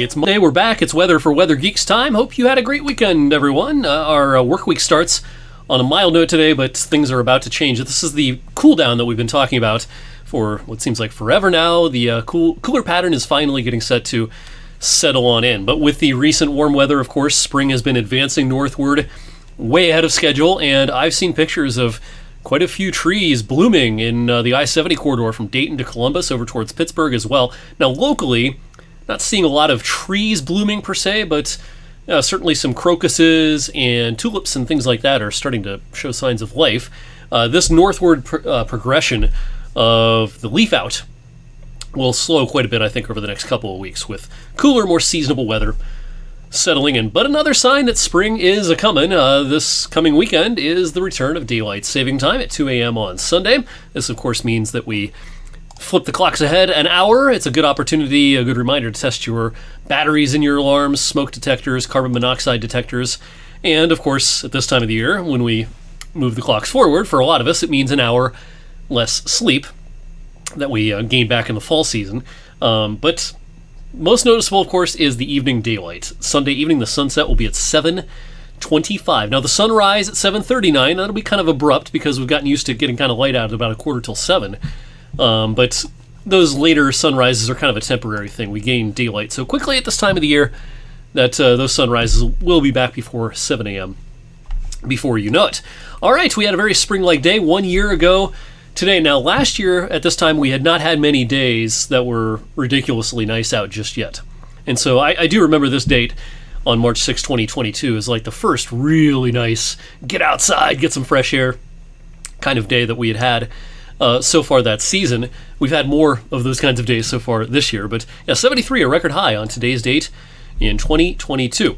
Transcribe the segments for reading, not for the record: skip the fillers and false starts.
It's Monday, we're back. It's Weather for Weather Geeks time. Hope you had a great weekend, everyone. Our work week starts on a mild note today, but things are about to change. This is the cool down that we've been talking about for what seems like forever now. The cooler pattern is finally getting set to settle on in. But with the recent warm weather, of course, spring has been advancing northward way ahead of schedule, and I've seen pictures of quite a few trees blooming in the I-70 corridor from Dayton to Columbus over towards Pittsburgh as well. Now, locally, not seeing a lot of trees blooming per se, but certainly some crocuses and tulips and things like that are starting to show signs of life. This northward progression of the leaf out will slow quite a bit, I think, over the next couple of weeks with cooler, more seasonable weather settling in. But another sign that spring is a-coming this coming weekend is the return of daylight saving time at 2 a.m. on Sunday. This, of course, means that we flip the clocks ahead an hour. It's a good opportunity, a good reminder to test your batteries in your alarms, smoke detectors, carbon monoxide detectors, and, of course, at this time of the year, when we move the clocks forward, for a lot of us, it means an hour less sleep that we gain back in the fall season. But most noticeable, of course, is the evening daylight. Sunday evening, the sunset will be at 7:25. Now, the sunrise at 7:39, that'll be kind of abrupt because we've gotten used to getting kind of light out at about 7:15. But those later sunrises are kind of a temporary thing. We gain daylight so quickly at this time of the year that those sunrises will be back before 7 a.m. before you know it. All right, we had a very spring-like day 1 year ago today. Now, last year at this time, we had not had many days that were ridiculously nice out just yet. And so I do remember this date on March 6, 2022 is like the first really nice get outside, get some fresh air kind of day that we had so far that season. We've had more of those kinds of days so far this year, but yeah, 73, a record high on today's date in 2022.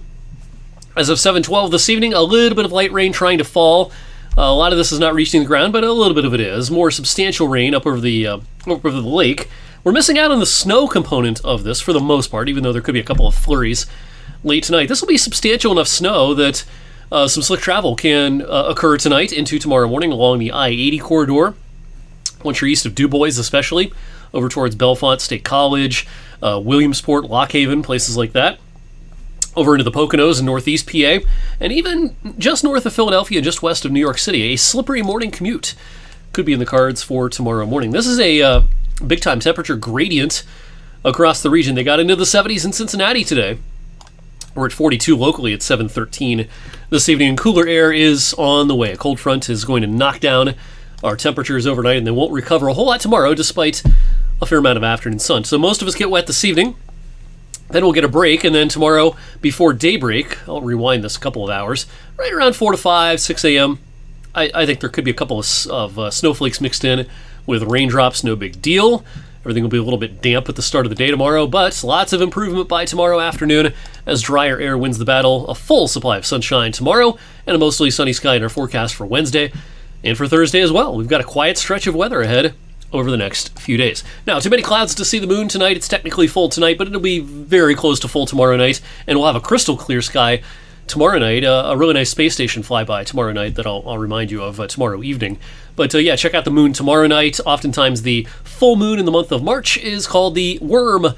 As of 7:12 this evening, a little bit of light rain trying to fall. A lot of this is not reaching the ground, but a little bit of it is. More substantial rain up over the lake. We're missing out on the snow component of this for the most part, even though there could be a couple of flurries late tonight. This will be substantial enough snow that some slick travel can occur tonight into tomorrow morning along the I-80 corridor. Once you're east of DuBois especially, over towards Bellefonte State College, Williamsport, Lock Haven, places like that. Over into the Poconos in northeast PA, and even just north of Philadelphia, just west of New York City. A slippery morning commute could be in the cards for tomorrow morning. This is a big-time temperature gradient across the region. They got into the 70s in Cincinnati today. We're at 42 locally at 7:13 this evening, and cooler air is on the way. A cold front is going to knock down our temperatures overnight, and they won't recover a whole lot tomorrow, despite a fair amount of afternoon sun. So most of us get wet this evening. Then we'll get a break, and then tomorrow before daybreak, I'll rewind this a couple of hours, right around 4 to 5, 6 a.m., I think there could be a couple of snowflakes mixed in with raindrops, no big deal. Everything will be a little bit damp at the start of the day tomorrow, but lots of improvement by tomorrow afternoon as drier air wins the battle. A full supply of sunshine tomorrow, and a mostly sunny sky in our forecast for Wednesday and for Thursday as well. We've got a quiet stretch of weather ahead over the next few days. Now, too many clouds to see the moon tonight. It's technically full tonight, but it'll be very close to full tomorrow night, and we'll have a crystal clear sky tomorrow night. A really nice space station flyby tomorrow night that I'll remind you of tomorrow evening. But yeah, check out the moon tomorrow night. Oftentimes the full moon in the month of March is called the worm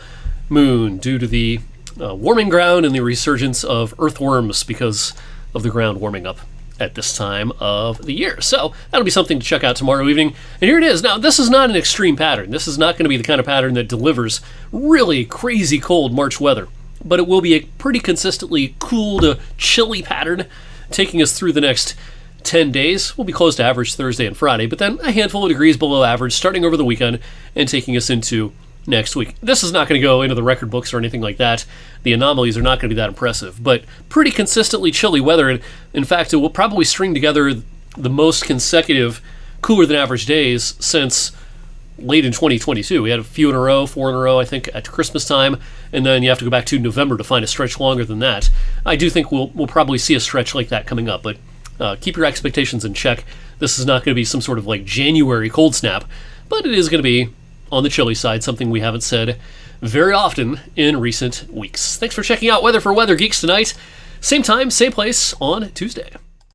moon due to the warming ground and the resurgence of earthworms because of the ground warming up at this time of the year. So that'll be something to check out tomorrow evening. And here it is. Now, this is not an extreme pattern. This is not going to be the kind of pattern that delivers really crazy cold March weather, but it will be a pretty consistently cool to chilly pattern taking us through the next 10 days. We'll be close to average Thursday and Friday, but then a handful of degrees below average starting over the weekend and taking us into next week. This is not going to go into the record books or anything like that. The anomalies are not going to be that impressive, but pretty consistently chilly weather. And in fact, it will probably string together the most consecutive cooler than average days since late in 2022. We had a few in a row, 4 in a row, I think, at Christmas time, and then you have to go back to November to find a stretch longer than that. I do think we'll probably see a stretch like that coming up, but keep your expectations in check. This is not going to be some sort of like January cold snap, but it is going to be on the chilly side, something we haven't said very often in recent weeks. Thanks for checking out Weather for Weather Geeks tonight. Same time, same place on Tuesday.